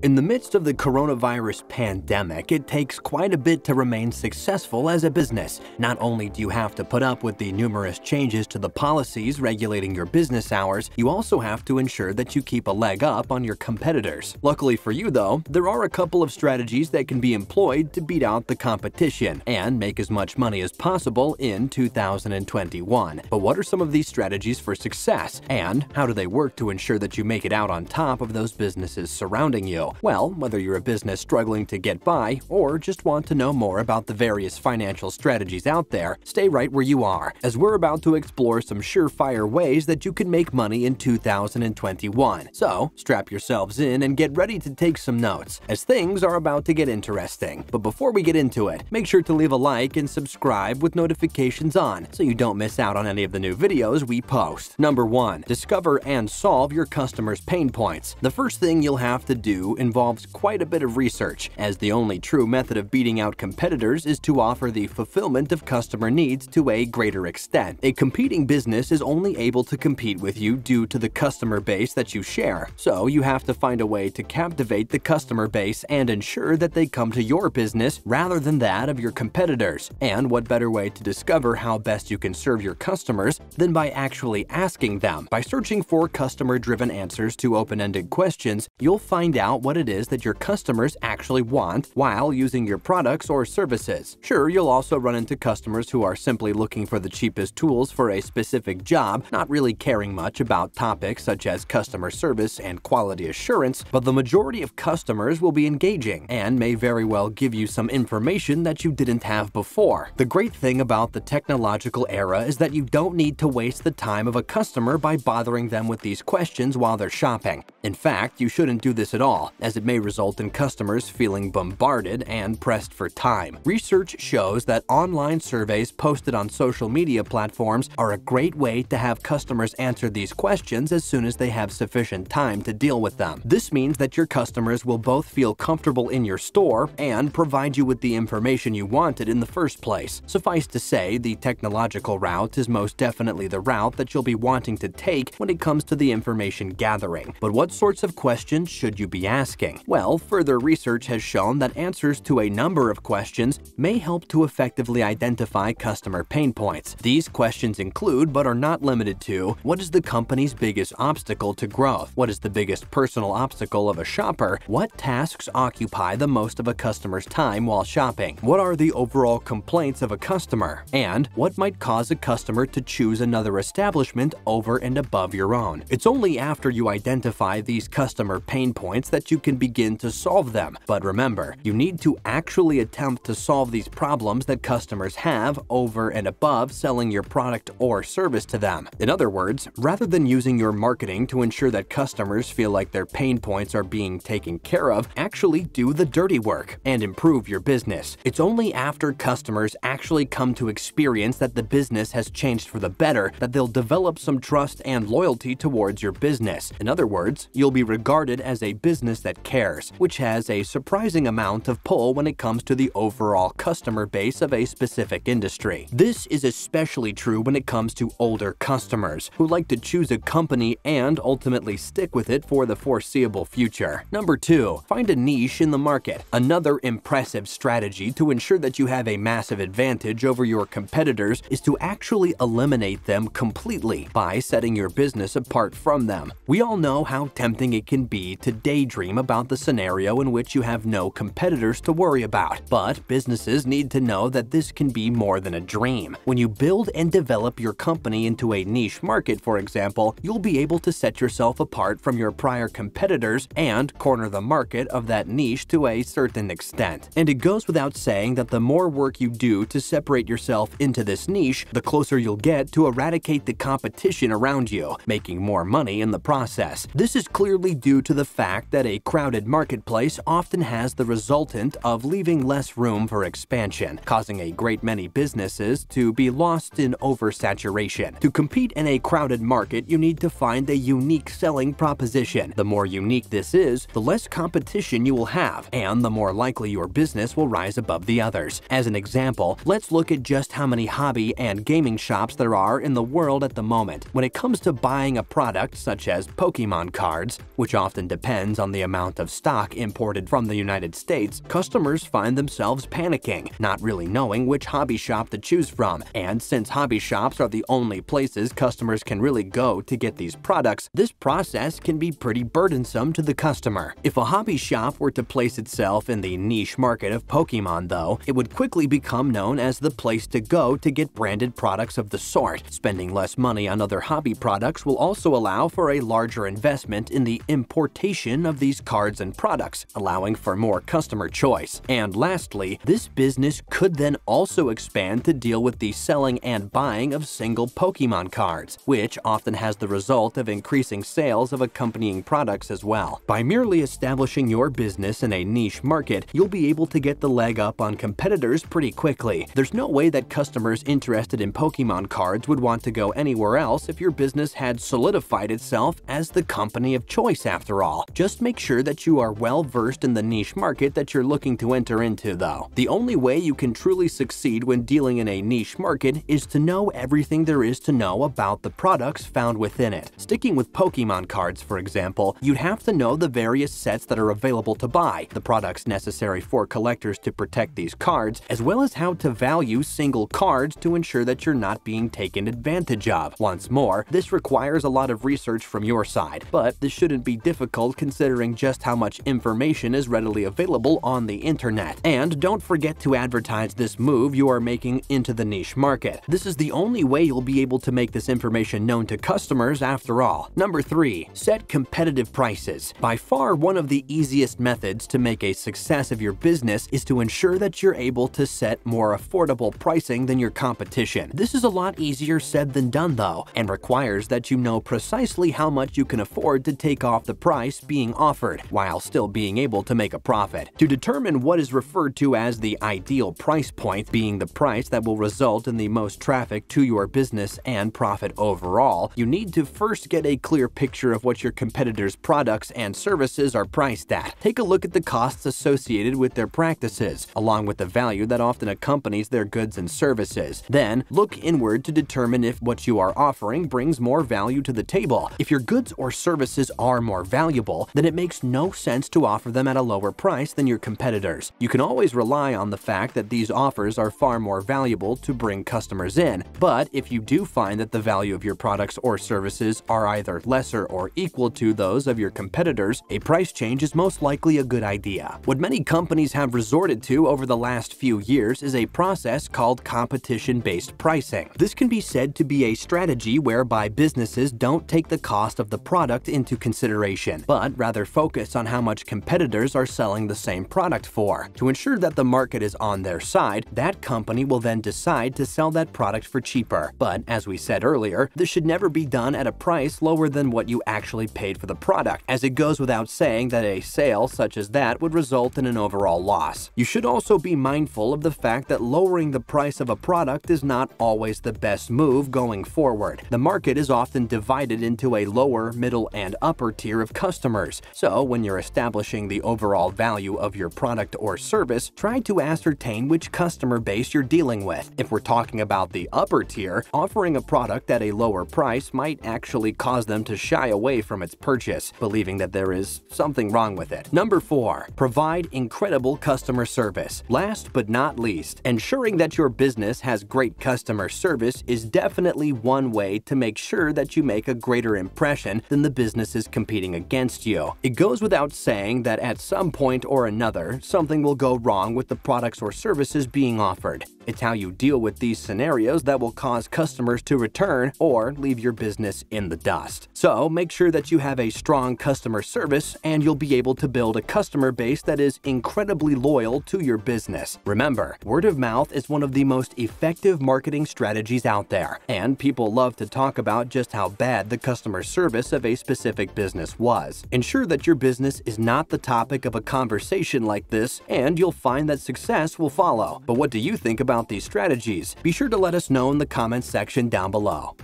In the midst of the coronavirus pandemic, it takes quite a bit to remain successful as a business. Not only do you have to put up with the numerous changes to the policies regulating your business hours, you also have to ensure that you keep a leg up on your competitors. Luckily for you though, there are a couple of strategies that can be employed to beat out the competition and make as much money as possible in 2021. But what are some of these strategies for success, and how do they work to ensure that you make it out on top of those businesses surrounding you? Well, whether you're a business struggling to get by or just want to know more about the various financial strategies out there, stay right where you are, as we're about to explore some surefire ways that you can make money in 2021. So, strap yourselves in and get ready to take some notes, as things are about to get interesting. But before we get into it, make sure to leave a like and subscribe with notifications on so you don't miss out on any of the new videos we post. Number 1. Discover and solve your customers' pain points. The first thing you'll have to do involves quite a bit of research, as the only true method of beating out competitors is to offer the fulfillment of customer needs to a greater extent. A competing business is only able to compete with you due to the customer base that you share, so you have to find a way to captivate the customer base and ensure that they come to your business rather than that of your competitors. And what better way to discover how best you can serve your customers than by actually asking them? By searching for customer-driven answers to open-ended questions, you'll find out what it is that your customers actually want while using your products or services. Sure, you'll also run into customers who are simply looking for the cheapest tools for a specific job, not really caring much about topics such as customer service and quality assurance, but the majority of customers will be engaging and may very well give you some information that you didn't have before. The great thing about the technological era is that you don't need to waste the time of a customer by bothering them with these questions while they're shopping. In fact, you shouldn't do this at all, as it may result in customers feeling bombarded and pressed for time. Research shows that online surveys posted on social media platforms are a great way to have customers answer these questions as soon as they have sufficient time to deal with them. This means that your customers will both feel comfortable in your store and provide you with the information you wanted in the first place. Suffice to say, the technological route is most definitely the route that you'll be wanting to take when it comes to the information gathering. But what sorts of questions should you be asking? Well, further research has shown that answers to a number of questions may help to effectively identify customer pain points. These questions include, but are not limited to, what is the company's biggest obstacle to growth? What is the biggest personal obstacle of a shopper? What tasks occupy the most of a customer's time while shopping? What are the overall complaints of a customer? And what might cause a customer to choose another establishment over and above your own? It's only after you identify these customer pain points that you can begin to solve them. But remember, you need to actually attempt to solve these problems that customers have over and above selling your product or service to them. In other words, rather than using your marketing to ensure that customers feel like their pain points are being taken care of, actually do the dirty work and improve your business. It's only after customers actually come to experience that the business has changed for the better that they'll develop some trust and loyalty towards your business. In other words, you'll be regarded as a business that cares, which has a surprising amount of pull when it comes to the overall customer base of a specific industry. This is especially true when it comes to older customers who like to choose a company and ultimately stick with it for the foreseeable future. Number 2. Find a niche in the market. Another impressive strategy to ensure that you have a massive advantage over your competitors is to actually eliminate them completely by setting your business apart from them. We all know how tempting it can be to daydream about the scenario in which you have no competitors to worry about, but businesses need to know that this can be more than a dream. When you build and develop your company into a niche market, for example, you'll be able to set yourself apart from your prior competitors and corner the market of that niche to a certain extent. And it goes without saying that the more work you do to separate yourself into this niche, the closer you'll get to eradicate the competition around you, making more money in the process. This is clearly due to the fact that a crowded marketplace often has the resultant of leaving less room for expansion, causing a great many businesses to be lost in oversaturation. To compete in a crowded market, you need to find a unique selling proposition. The more unique this is, the less competition you will have, and the more likely your business will rise above the others. As an example, let's look at just how many hobby and gaming shops there are in the world at the moment. When it comes to buying a product such as Pokemon cards, which often depends on the amount of stock imported from the United States, customers find themselves panicking, not really knowing which hobby shop to choose from. And since hobby shops are the only places customers can really go to get these products, this process can be pretty burdensome to the customer. If a hobby shop were to place itself in the niche market of Pokemon, though, it would quickly become known as the place to go to get branded products of the sort. Spending less money on other hobby products will also allow for a larger investment in the importation of these cards and products, allowing for more customer choice. And lastly, this business could then also expand to deal with the selling and buying of single Pokemon cards, which often has the result of increasing sales of accompanying products as well. By merely establishing your business in a niche market, you'll be able to get the leg up on competitors pretty quickly. There's no way that customers interested in Pokemon cards would want to go anywhere else if your business had solidified itself as the company of choice after all. Just make sure that you are well versed in the niche market that you're looking to enter into, though. The only way you can truly succeed when dealing in a niche market is to know everything there is to know about the products found within it. Sticking with Pokemon cards, for example, you'd have to know the various sets that are available to buy, the products necessary for collectors to protect these cards, as well as how to value single cards to ensure that you're not being taken advantage of. Once more, this requires a lot of research from your side, but this shouldn't be difficult considering just how much information is readily available on the internet. And don't forget to advertise this move you are making into the niche market. This is the only way you'll be able to make this information known to customers after all. Number 3. Set competitive prices. By far one of the easiest methods to make a success of your business is to ensure that you're able to set more affordable pricing than your competition. This is a lot easier said than done though, and requires that you know precisely how much you can afford to take off the price being offered, while still being able to make a profit. To determine what is referred to as the ideal price point, being the price that will result in the most traffic to your business and profit overall, you need to first get a clear picture of what your competitors' products and services are priced at. Take a look at the costs associated with their practices, along with the value that often accompanies their goods and services. Then, look inward to determine if what you are offering brings more value to the table. If your goods or services are more valuable, then it makes no sense to offer them at a lower price than your competitors. You can always rely on the fact that these offers are far more valuable to bring customers in, but if you do find that the value of your products or services are either lesser or equal to those of your competitors, a price change is most likely a good idea. What many companies have resorted to over the last few years is a process called competition-based pricing. This can be said to be a strategy whereby businesses don't take the cost of the product into consideration, but rather focus on how much competitors are selling the same product for. To ensure that the market is on their side, that company will then decide to sell that product for cheaper. But as we said earlier, this should never be done at a price lower than what you actually paid for the product, as it goes without saying that a sale such as that would result in an overall loss. You should also be mindful of the fact that lowering the price of a product is not always the best move going forward. The market is often divided into a lower, middle, and upper tier of customers, so when you're establishing the overall value of your product or service, try to ascertain which customer base you're dealing with. If we're talking about the upper tier, offering a product at a lower price might actually cause them to shy away from its purchase, believing that there is something wrong with it. Number 4. Provide incredible customer service. Last but not least, ensuring that your business has great customer service is definitely one way to make sure that you make a greater impression than the businesses competing against you. It goes without saying that at some point or another, something will go wrong with the products or services being offered. It's how you deal with these scenarios that will cause customers to return or leave your business in the dust. So make sure that you have a strong customer service and you'll be able to build a customer base that is incredibly loyal to your business. Remember, word of mouth is one of the most effective marketing strategies out there, and people love to talk about just how bad the customer service of a specific business was. Ensure that your business is not the topic of a conversation like this, and you'll find that success will follow. But what do you think about these strategies? Be sure to let us know in the comments section down below.